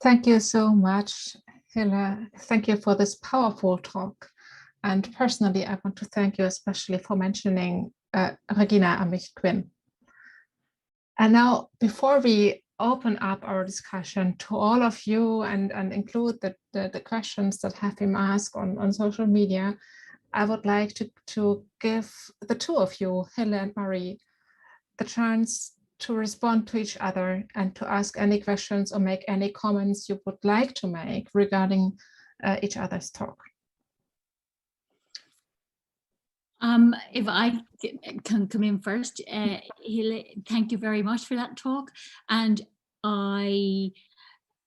Thank you so much, Hille. Thank you for this powerful talk. And personally, I want to thank you especially for mentioning Regina Amick-Quinn. And now, before we open up our discussion to all of you and include the questions that have been asked on social media, I would like to give the two of you, Hille and Marie, the chance to respond to each other and to ask any questions or make any comments you would like to make regarding each other's talk. If I can come in first, Hille, thank you very much for that talk. And I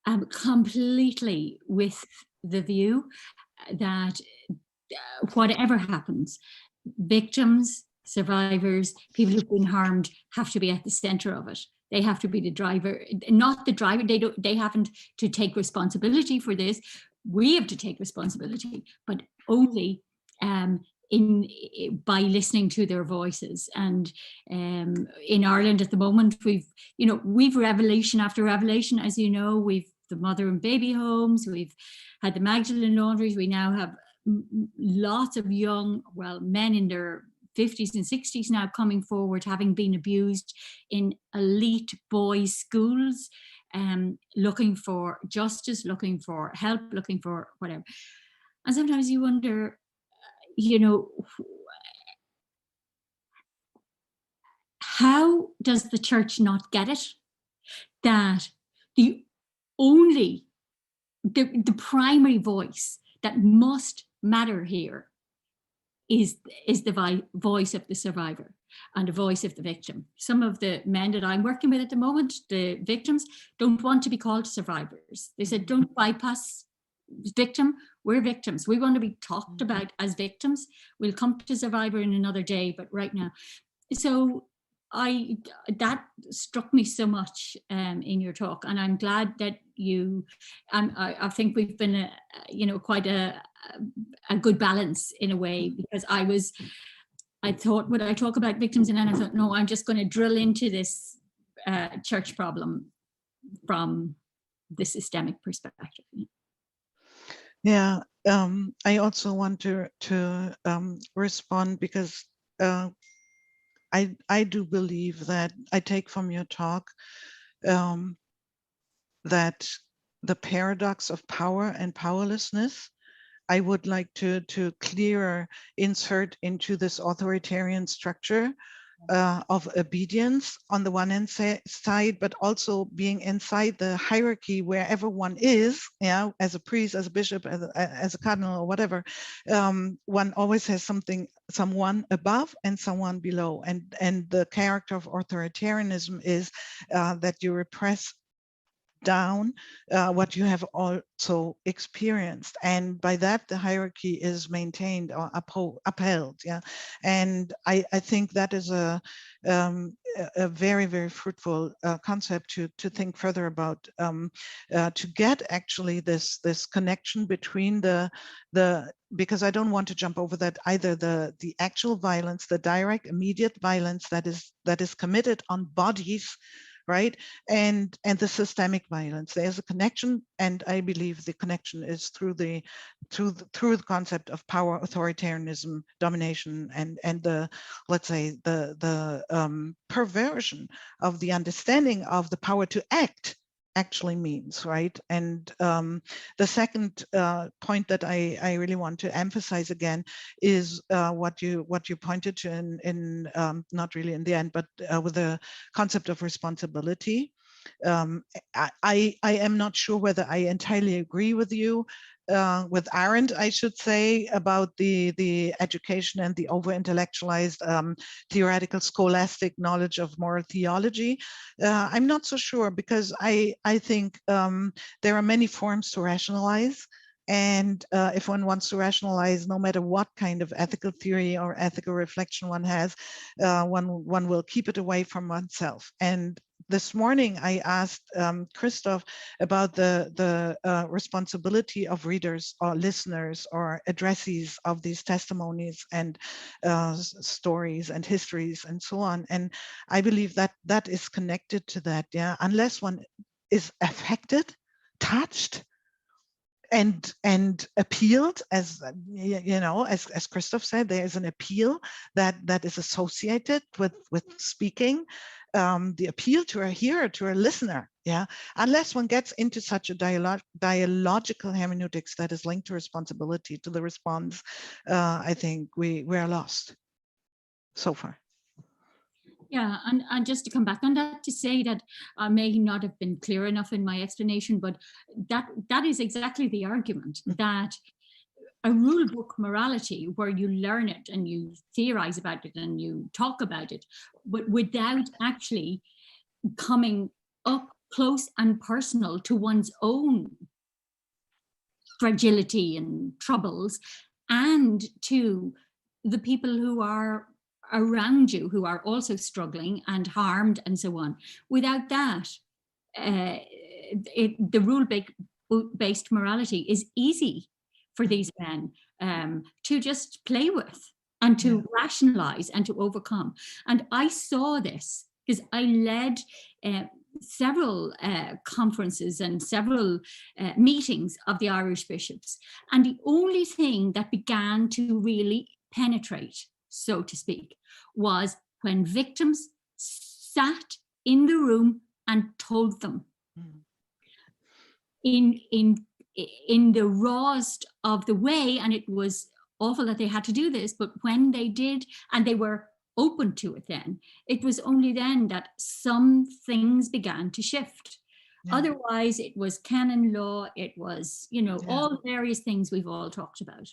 am completely with the view that whatever happens, victims, survivors, people who've been harmed have to be at the center of it. They have to be the driver, not the driver. They haven't to take responsibility for this. We have to take responsibility, but only by listening to their voices. And in Ireland at the moment, we've revelation after revelation, as you know. We've the mother and baby homes, we've had the Magdalene laundries, we now have lots of young, men in their 50s and 60s now coming forward, having been abused in elite boys' schools, looking for justice, looking for help, looking for whatever. And sometimes you wonder, how does the church not get it? That the primary voice that must matter here is the voice of the survivor and the voice of the victim. Some of the men that I'm working with at the moment, the victims, don't want to be called survivors. They said, don't bypass victim, we're victims. We want to be talked about as victims. We'll come to survivor in another day, but right now. So that struck me so much in your talk, and I'm glad that you, I think we've been, quite a good balance in a way, because I thought, would I talk about victims? And then I thought, no, I'm just going to drill into this church problem from the systemic perspective. Yeah, I also want to respond, because I do believe that I take from your talk that the paradox of power and powerlessness, I would like to clearer insert into this authoritarian structure of obedience on the one hand side, but also being inside the hierarchy wherever one is, as a priest, as a bishop, as a cardinal, or whatever. One always has someone above and someone below, and the character of authoritarianism is that you repress down what you have also experienced, and by that the hierarchy is maintained or upheld. And I think that is a very, very fruitful concept to think further about, to get actually this connection between the because I don't want to jump over that either, the actual violence, the direct immediate violence that is committed on bodies, right, and the systemic violence. There's a connection, and I believe the connection is through the concept of power, authoritarianism, domination, and the, let's say, the perversion of the understanding of the power to act actually means, right? And the second point that I really want to emphasize again is what you pointed to in not really in the end, but with the concept of responsibility. I am not sure whether I entirely agree with you, with Arendt, I should say, about the education and the over-intellectualized theoretical scholastic knowledge of moral theology. I'm not so sure, because I think there are many forms to rationalize. And if one wants to rationalize, no matter what kind of ethical theory or ethical reflection one has, one will keep it away from oneself. And this morning, I asked Christoph about the responsibility of readers or listeners or addressees of these testimonies and stories and histories and so on. And I believe that that is connected to that. Yeah, unless one is affected, touched, and appealed, as you know, as Christoph said, there is an appeal that is associated with speaking, the appeal to a hearer, to a listener. Yeah, unless one gets into such a dialogical hermeneutics that is linked to responsibility, to the response, I think we are lost so far. Yeah, and just to come back on that, to say that I may not have been clear enough in my explanation, but that is exactly the argument, that a rule book morality where you learn it and you theorize about it and you talk about it, but without actually coming up close and personal to one's own fragility and troubles, and to the people who are around you who are also struggling and harmed and so on. Without that, the rule-based morality is easy for these men to just play with and to rationalize and to overcome. And I saw this because I led several conferences and several meetings of the Irish bishops. And the only thing that began to really penetrate, so to speak, was when victims sat in the room and told them in the rawest of the way, and it was awful that they had to do this, but when they did and they were open to it, then it was only then that some things began to shift. Otherwise it was canon law, it was, you know, all various things we've all talked about.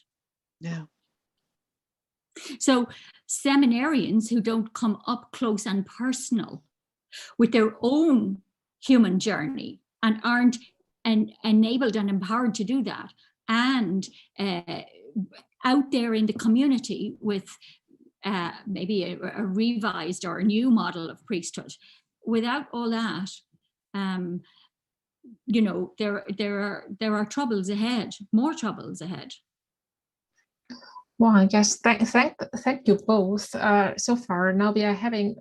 So seminarians who don't come up close and personal with their own human journey and aren't enabled and empowered to do that, and out there in the community with maybe a revised or a new model of priesthood, without all that, you know, there are troubles ahead, more troubles ahead. Well, yes, thank you both. So far, now we are having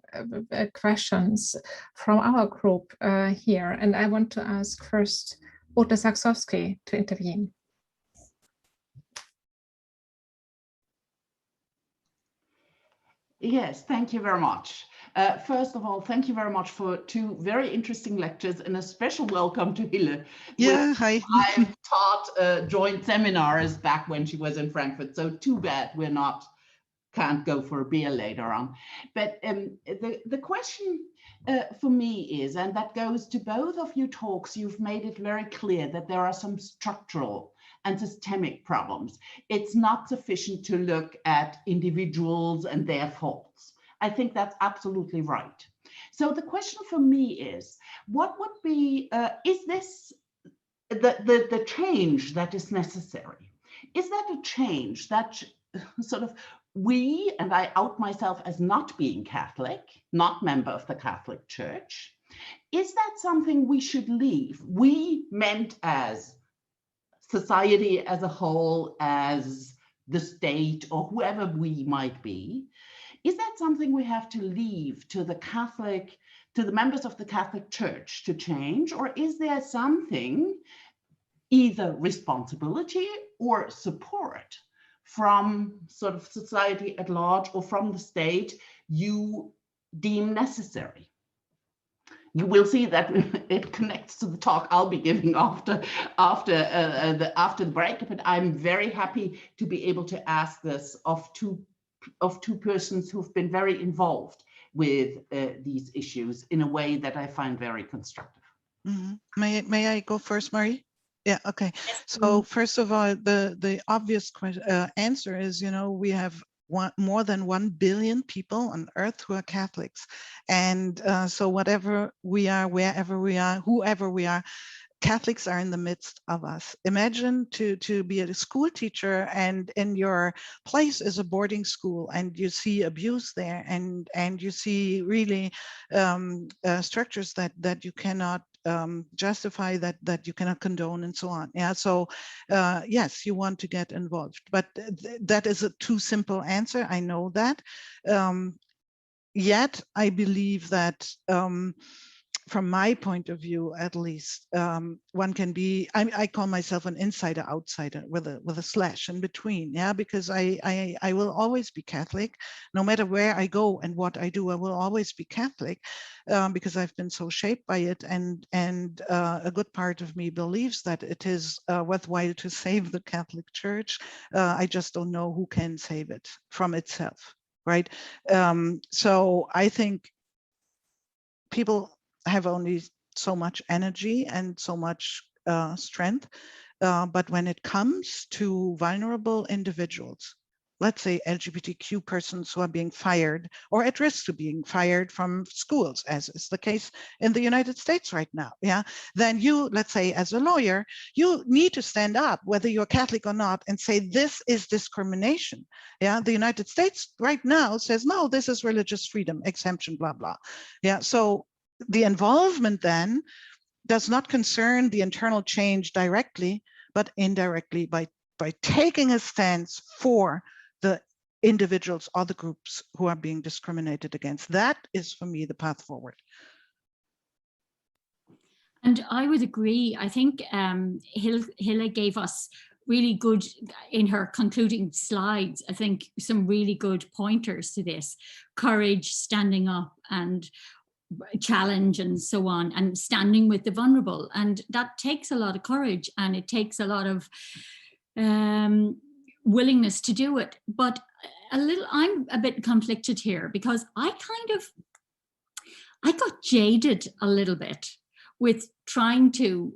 questions from our group here, and I want to ask first Ute Saksowski to intervene. Yes, thank you very much. First of all, thank you very much for two very interesting lectures, and a special welcome to Hille. Yeah, hi. I've taught joint seminars back when she was in Frankfurt, so too bad can't go for a beer later on. But the question for me is, and that goes to both of your talks, you've made it very clear that there are some structural and systemic problems. It's not sufficient to look at individuals and their faults. I think that's absolutely right. So the question for me is, what would be, is this the change that is necessary? Is that a change that sort of we, and I out myself as not being Catholic, not member of the Catholic Church, is that something we should leave? We meant as society as a whole, as the state, or whoever we might be, is that something we have to leave to the members of the Catholic Church to change? Or is there something, either responsibility or support from sort of society at large or from the state you deem necessary? You will see that it connects to the talk I'll be giving after the break, but I'm very happy to be able to ask this of two persons who've been very involved with these issues in a way that I find very constructive. Mm-hmm. May I go first, Marie? Yeah, okay. So first of all, the obvious answer is, you know, we have more than 1 billion people on earth who are Catholics. And so whatever we are, wherever we are, whoever we are, Catholics are in the midst of us. Imagine to be a school teacher and in your place is a boarding school and you see abuse there and you see really structures that you cannot justify, that you cannot condone and so on. Yeah, so yes, you want to get involved, but that is a too simple answer. I know that. Yet I believe that from my point of view, at least, one can be, I call myself an insider outsider with a slash in between, yeah, because I will always be Catholic, no matter where I go and what I do, I will always be Catholic, because I've been so shaped by it, and a good part of me believes that it is worthwhile to save the Catholic Church. I just don't know who can save it from itself, right? So I think people have only so much energy and so much strength, but when it comes to vulnerable individuals, let's say LGBTQ persons who are being fired or at risk of being fired from schools, as is the case in the United States right now, yeah, then you, let's say as a lawyer, you need to stand up, whether you're Catholic or not, and say this is discrimination. Yeah, the United States right now says, no, this is religious freedom, exemption, blah, blah. Yeah, so the involvement then does not concern the internal change directly, but indirectly by taking a stance for the individuals or the groups who are being discriminated against. That is, for me, the path forward. And I would agree. I think Hille gave us really good, in her concluding slides, I think some really good pointers to this. Courage, standing up, and challenge, and so on, and standing with the vulnerable. And that takes a lot of courage, and it takes a lot of willingness to do it. But I'm a bit conflicted here, because I got jaded a little bit with trying to,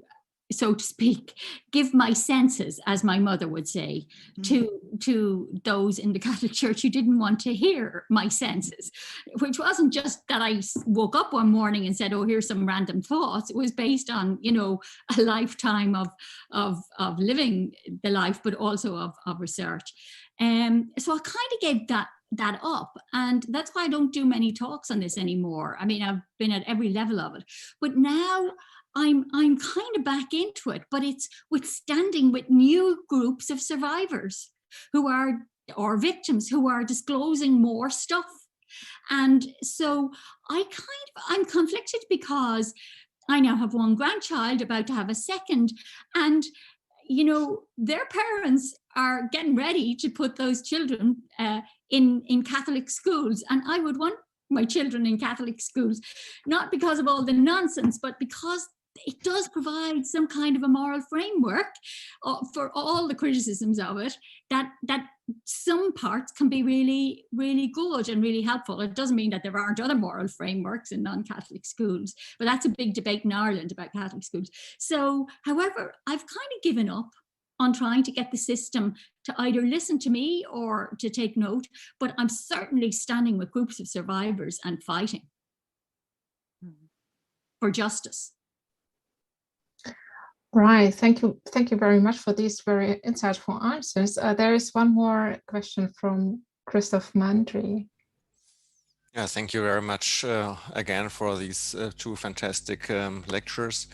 so to speak, give my senses, as my mother would say, to those in the Catholic Church who didn't want to hear my senses, which wasn't just that I woke up one morning and said, oh, here's some random thoughts. It was based on, you know, a lifetime of living the life, but also of research. So I kind of gave that up, and that's why I don't do many talks on this anymore. I mean, I've been at every level of it, but now I'm kind of back into it, but it's with standing with new groups of survivors who are, or victims who are disclosing more stuff. And so I'm conflicted, because I now have one grandchild, about to have a second, and you know, their parents are getting ready to put those children in Catholic schools, and I would want my children in Catholic schools, not because of all the nonsense, but because it does provide some kind of a moral framework for all the criticisms of it, that some parts can be really, really good and really helpful. It doesn't mean that there aren't other moral frameworks in non-Catholic schools, but that's a big debate in Ireland about Catholic schools. So, however, I've kind of given up on trying to get the system to either listen to me or to take note, but I'm certainly standing with groups of survivors and fighting for justice. Right, thank you very much for these very insightful answers. There is one more question from Christoph Mandry. Yeah, thank you very much again for these two fantastic lectures.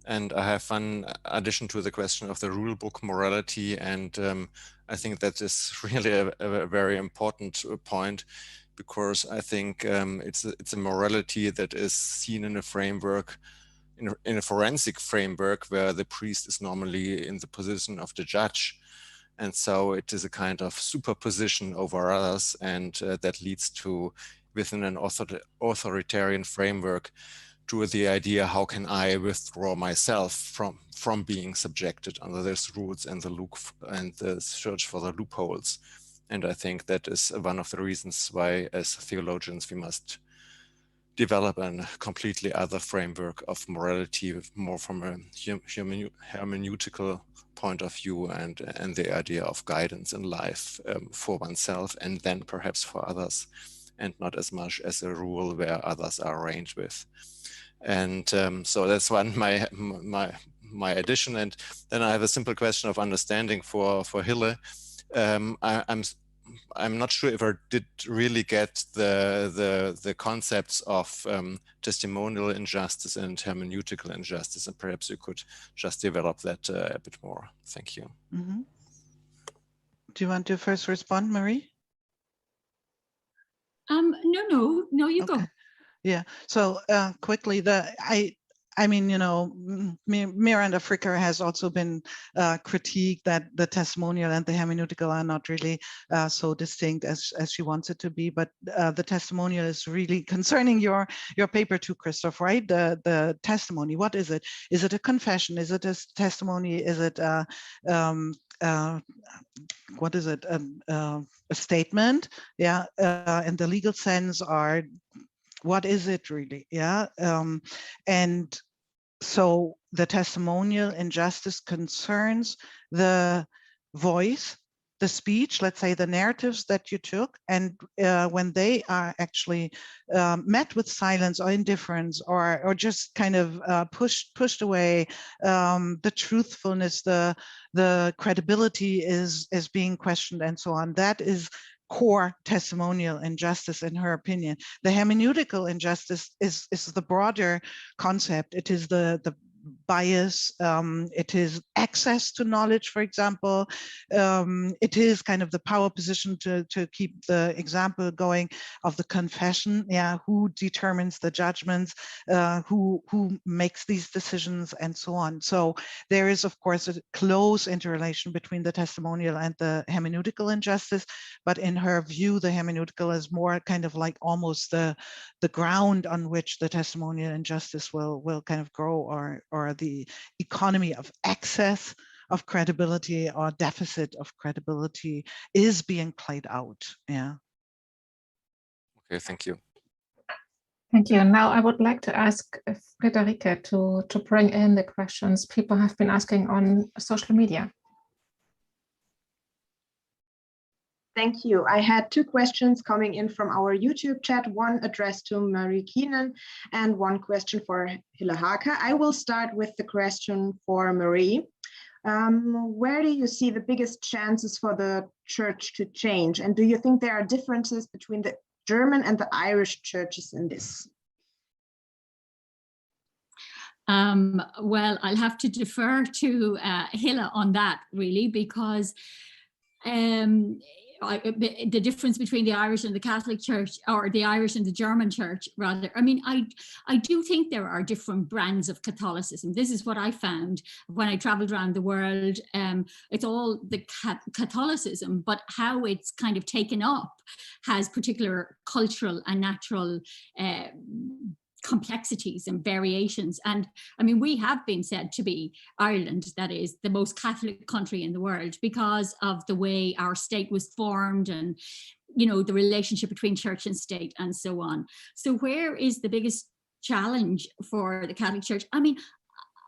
And I have one addition to the question of the rule book morality, and I think that is really a very important point, because I think it's a morality that is seen in a framework, in a forensic framework, where the priest is normally in the position of the judge. And so it is a kind of superposition over others, and that leads to, within an authoritarian framework, to the idea, how can I withdraw myself from being subjected under these rules and the search for the loopholes. And I think that is one of the reasons why, as theologians, we must develop a completely other framework of morality, more from a hermeneutical point of view, and the idea of guidance in life for oneself and then perhaps for others, and not as much as a rule where others are arranged with. And so that's one my addition. And then I have a simple question of understanding for Hille. I'm not sure if I did really get the concepts of testimonial injustice and hermeneutical injustice, and perhaps you could just develop that a bit more. Thank you. Mm-hmm. Do you want to first respond, Marie? No, you okay. go. Yeah. So quickly, I mean, you know, Miranda Fricker has also been critiqued that the testimonial and the hermeneutical are not really so distinct as she wants it to be. But the testimonial is really concerning your paper too, Christoph, right? The testimony. What is it? Is it a confession? Is it a testimony? Is it what is it? A statement? Yeah. In the legal sense, are what is it really? Yeah. And so the testimonial injustice concerns the voice, the speech, let's say the narratives that you took, and when they are actually met with silence or indifference, or just kind of pushed away, the truthfulness, the credibility is being questioned, and so on. That is core testimonial injustice, in her opinion. The hermeneutical injustice is the broader concept. It is the bias, it is access to knowledge, for example. It is kind of the power position, to keep the example going, of the confession. Yeah, who determines the judgments, who makes these decisions, and so on. So there is, of course, a close interrelation between the testimonial and the hermeneutical injustice. But in her view, the hermeneutical is more kind of like almost the ground on which the testimonial injustice will kind of grow, or the economy of excess of credibility or deficit of credibility is being played out. Yeah. Okay, thank you. Thank you. Now I would like to ask Friederike to bring in the questions people have been asking on social media. Thank you. I had two questions coming in from our YouTube chat, one addressed to Marie Keenan and one question for Hille Haker. I will start with the question for Marie. Where do you see the biggest chances for the church to change? And do you think there are differences between the German and the Irish churches in this? Well, I'll have to defer to Hille on that, really, because the difference between the Irish and the Catholic Church, or the Irish and the German Church, rather. I mean, I do think there are different brands of Catholicism. This is what I found when I traveled around the world. It's all the Catholicism, but how it's kind of taken up has particular cultural and natural complexities and variations. And I mean, we have been said to be, Ireland, that is, the most Catholic country in the world because of the way our state was formed, and, you know, the relationship between church and state and so on. So where is the biggest challenge for the Catholic Church? I mean,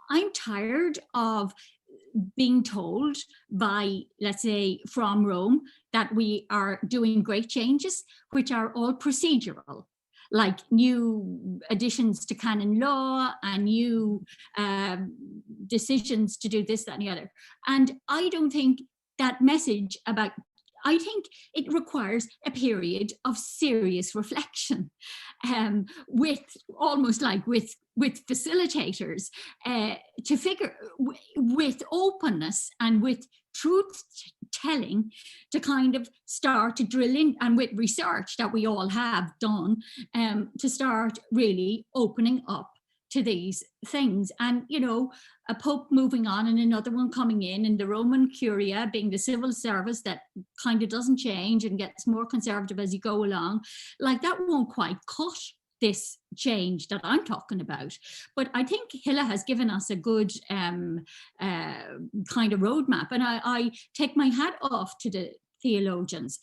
I'm tired of being told by, let's say, from Rome, that we are doing great changes, which are all procedural, like new additions to canon law and new decisions to do this, that, and the other. And I don't think that message about, I think it requires a period of serious reflection, with almost like with facilitators, to figure, with openness and with truth telling, to kind of start to drill in, and with research that we all have done, to start really opening up to these things. And, you know, a pope moving on and another one coming in, and the Roman Curia being the civil service that kind of doesn't change and gets more conservative as you go along, like that won't quite cut this change that I'm talking about. But I think Hille has given us a good kind of roadmap, and I take my hat off to the theologians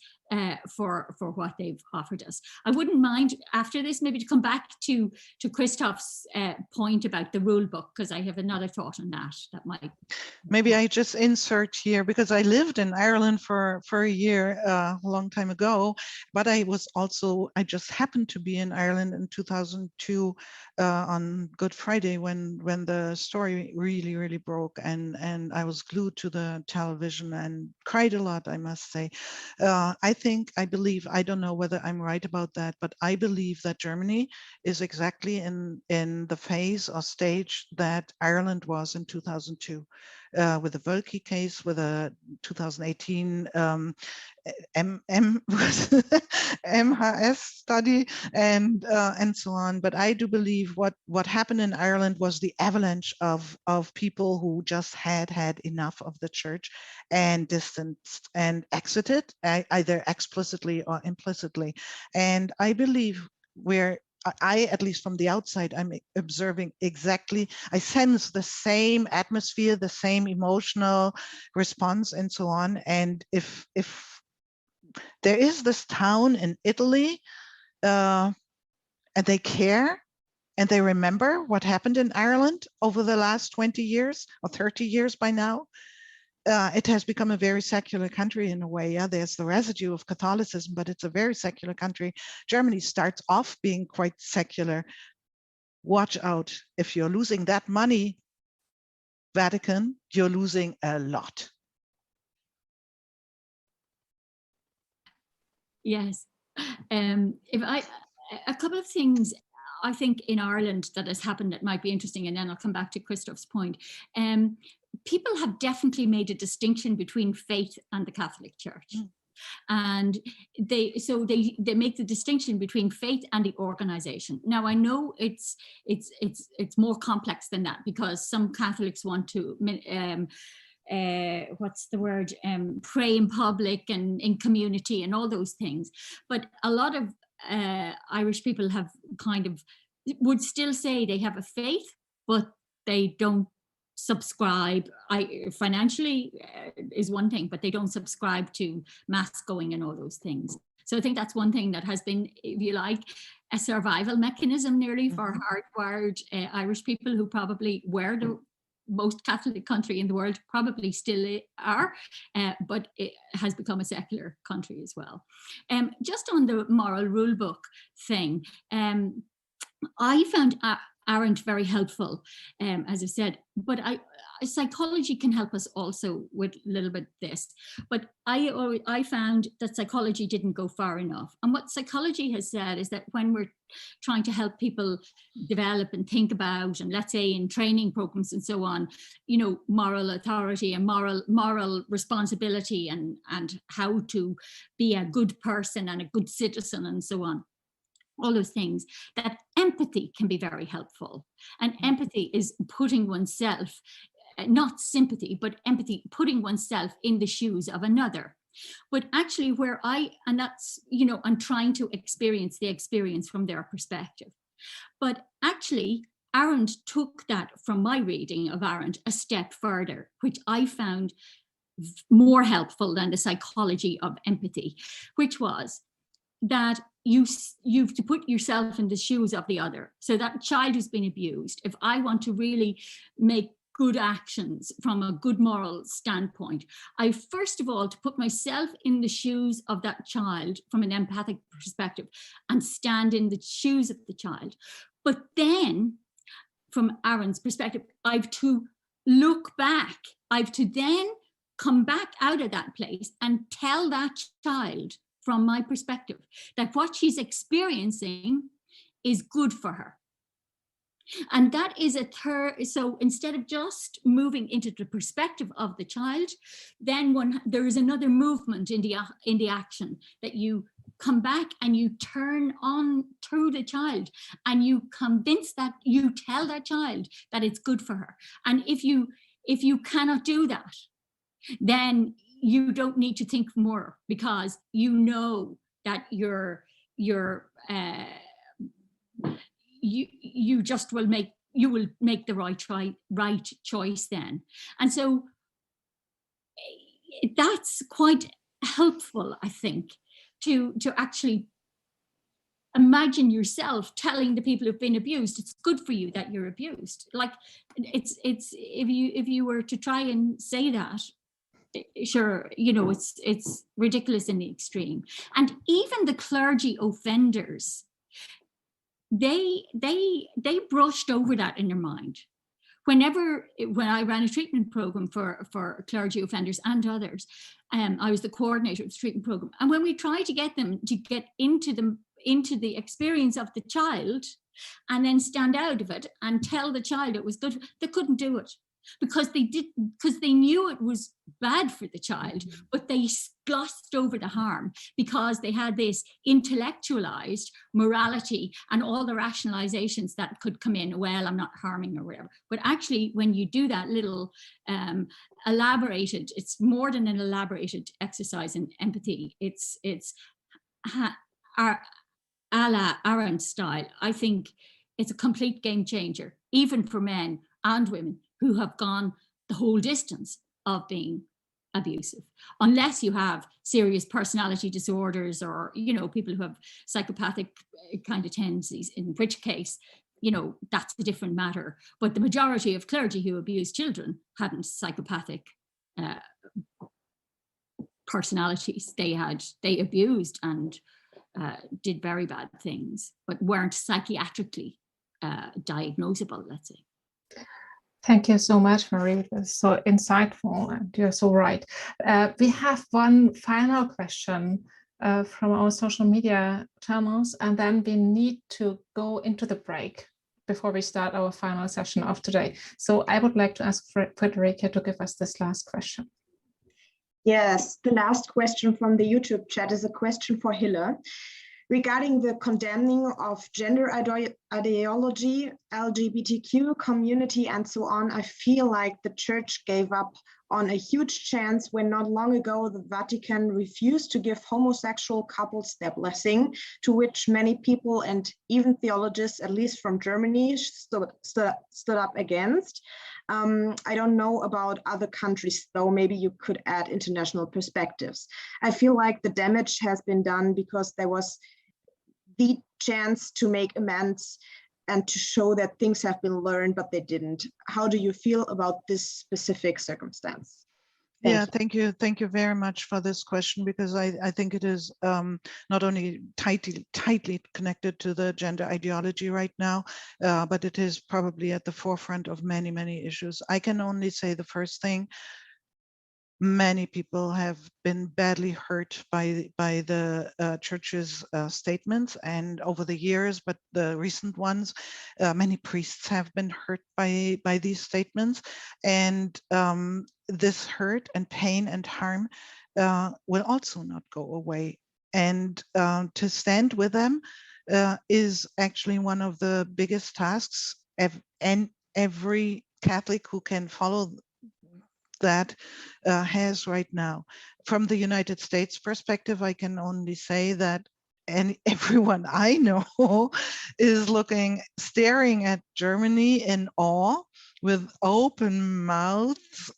for what they've offered us. I wouldn't mind after this maybe to come back to Christoph's point about the rule book, because I have another thought on that might. Maybe I just insert here, because I lived in Ireland for a year a long time ago, but I just happened to be in Ireland in 2002 on Good Friday when the story really broke, and I was glued to the television and cried a lot, I must say. I believe, I don't know whether I'm right about that, but I believe that Germany is exactly in the phase or stage that Ireland was in 2002, with the Wölki case, with a 2018 MHS study and so on. But I do believe what happened in Ireland was the avalanche of people who just had enough of the church and distanced and exited, either explicitly or implicitly. And I believe at least from the outside, I'm observing exactly, I sense the same atmosphere, the same emotional response and so on. And if there is this town in Italy and they care and they remember what happened in Ireland over the last 20 years or 30 years by now, it has become a very secular country in a way. Yeah, there's the residue of Catholicism, but it's a very secular country. Germany starts off being quite secular. Watch out. If you're losing that money, Vatican, you're losing a lot. Yes. A couple of things I think in Ireland that has happened that might be interesting, and then I'll come back to Christoph's point. People have definitely made a distinction between faith and the Catholic Church. And they make the distinction between faith and the organization. Now I know it's more complex than that, because some Catholics want to pray in public and in community and all those things, but a lot of Irish people have would still say they have a faith, but they don't subscribe. Financially is one thing, but they don't subscribe to mass going and all those things. So I think that's one thing that has been, if you like, a survival mechanism nearly for hardwired Irish people who probably were the most Catholic country in the world, probably still are, but it has become a secular country as well. Just on the moral rule book thing, I found Arendt very helpful, as I said, but psychology can help us also with a little bit this. But I found that psychology didn't go far enough. And what psychology has said is that when we're trying to help people develop and think about, and let's say in training programs and so on, moral authority and moral responsibility and how to be a good person and a good citizen and so on, all those things, that empathy can be very helpful. And empathy is putting oneself, not sympathy, but empathy, putting oneself in the shoes of another. But actually I'm trying to experience the experience from their perspective. But actually, Arendt took that, from my reading of Arendt, a step further, which I found more helpful than the psychology of empathy, which was that you've to put yourself in the shoes of the other. So that child who's been abused, if I want to really make good actions from a good moral standpoint, I first of all to put myself in the shoes of that child from an empathic perspective and stand in the shoes of the child. But then from Arendt's perspective, I've to look back, I've to then come back out of that place and tell that child from my perspective that what she's experiencing is good for her. And that is so instead of just moving into the perspective of the child, then there is another movement in the action, that you come back and you turn on through the child and you convince that, you tell that child that it's good for her. And if you cannot do that, then you don't need to think more, because you know that you just will make the right choice then. And so that's quite helpful, I think, to actually imagine yourself telling the people who've been abused, it's good for you that you're abused. Like it's if you were to try and say that, sure, it's ridiculous in the extreme. And even the clergy offenders, they brushed over that in their mind. When I ran a treatment program for clergy offenders and others, I was the coordinator of the treatment program. And when we tried to get them to get into the experience of the child and then stand out of it and tell the child it was good, they couldn't do it. because they knew it was bad for the child, but they glossed over the harm because they had this intellectualized morality and all the rationalizations that could come in. Well, I'm not harming or whatever. But actually, when you do that little elaborated, it's more than an elaborated exercise in empathy. It's a la Arendt style. I think it's a complete game changer, even for men and women who have gone the whole distance of being abusive, unless you have serious personality disorders or, you know, people who have psychopathic kind of tendencies, in which case, you know, that's a different matter. But the majority of clergy who abuse children hadn't psychopathic personalities. They abused and did very bad things, but weren't psychiatrically diagnosable, let's say. Thank you so much, Marie. That's so insightful, and you're so right. We have one final question from our social media channels, and then we need to go into the break before we start our final session of today. So I would like to ask Frederica to give us this last question. Yes, the last question from the YouTube chat is a question for Hille. Regarding the condemning of gender ideology, LGBTQ community, and so on, I feel like the church gave up on a huge chance when not long ago the Vatican refused to give homosexual couples their blessing, to which many people and even theologians, at least from Germany, stood up against. I don't know about other countries, though. Maybe you could add international perspectives. I feel like the damage has been done because there was the chance to make amends and to show that things have been learned, but they didn't. How do you feel about this specific circumstance? Thank you very much for this question, because I think it is not only tightly connected to the gender ideology right now, but it is probably at the forefront of many issues. I can only say the first thing. Many people have been badly hurt by the church's statements, and over the years, but the recent ones, many priests have been hurt by these statements, and this hurt and pain and harm will also not go away. And to stand with them is actually one of the biggest tasks, and every Catholic who can follow that has right now. From the United States perspective, I can only say that everyone I know is staring at Germany in awe with open mouths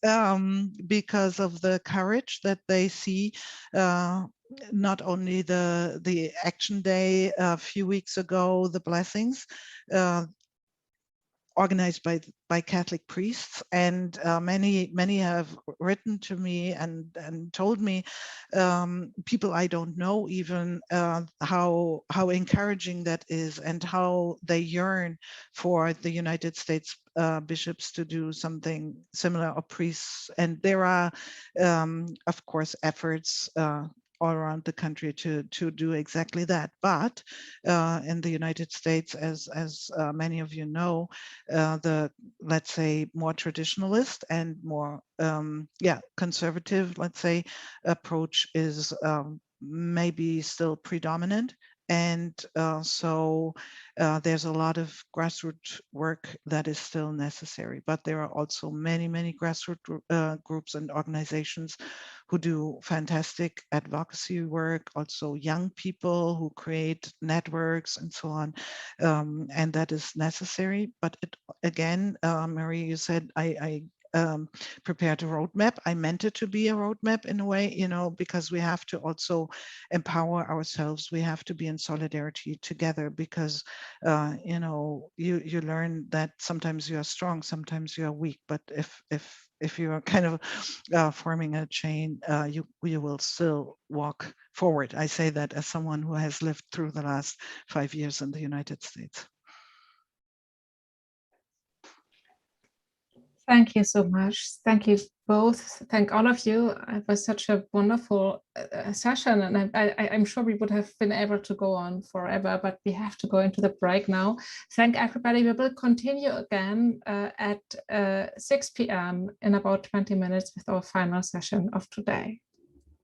because of the courage that they see. Not only the action day a few weeks ago, the blessings, organized by Catholic priests, and many have written to me and told me, people I don't know even, how encouraging that is, and how they yearn for the United States bishops to do something similar, or priests. And there are, of course, efforts all around the country to do exactly that. But in the United States, as many of you know, the, let's say, more traditionalist and more conservative, let's say, approach is maybe still predominant. And so there's a lot of grassroots work that is still necessary, but there are also many grassroots groups and organizations who do fantastic advocacy work, also young people who create networks and so on, and that is necessary. But again, Marie, you said I prepared a roadmap. I meant it to be a roadmap in a way, you know, because we have to also empower ourselves. We have to be in solidarity together, because, you know, you learn that sometimes you are strong, sometimes you are weak. But if you are kind of forming a chain, you will still walk forward. I say that as someone who has lived through the last 5 years in the United States. Thank you so much. Thank you both. Thank all of you. It was such a wonderful session, and I'm sure we would have been able to go on forever, but we have to go into the break now. Thank everybody. We will continue again at 6 p.m. in about 20 minutes with our final session of today.